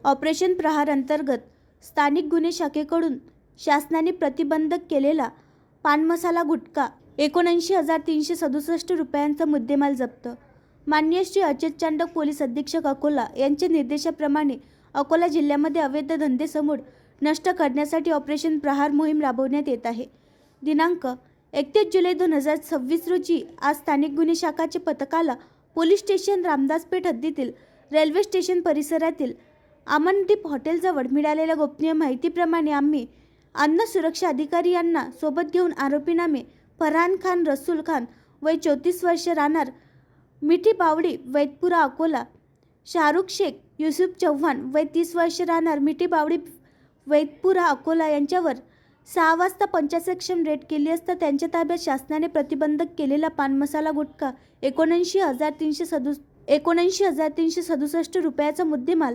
Operation प्रहार अंतर्गत स्थानिक गुन्हे शाखेकडून शासनाने प्रतिबंधक केलेला पान मसाला गुटखा 79,367 रुपयांचा मुद्देमाल जप्त। माननीय श्री अच्युत चांडक पोलीस अधीक्षक अकोला यांच्या निर्देशाप्रमाणे अकोला जिल्ह्यामध्ये अवैध धंदे समूळ नष्ट करण्यासाठी ऑपरेशन प्रहार मोहीम राबवण्यात येत आहे। दिनांक 31 जुलै 2026 रोजी आज स्थानिक गुन्हे शाखाच्या पथकाला पोलीस स्टेशन रामदासपेठ हद्दीतील रेल्वे स्टेशन परिसरातील अमनदीप हॉटेलजवळ मिळालेल्या गोपनीय माहितीप्रमाणे आम्ही अन्न सुरक्षा अधिकारी यांना सोबत घेऊन आरोपी नामे फरहान खान रसूल खान वय 34 वर्ष राहणार मिठी बावडी वैदपुरा अकोला, शाहरुख शेख युसुफ चव्हाण वय 30 वर्ष राहणार मिठी बावडी वैदपुरा अकोला यांच्यावर 6 वाजता 50 रेड केली असता त्यांच्या ताब्यात शासनाने प्रतिबंधक केलेला पान मसाला गुटखा 79,367 रुपयाचा मुद्देमाल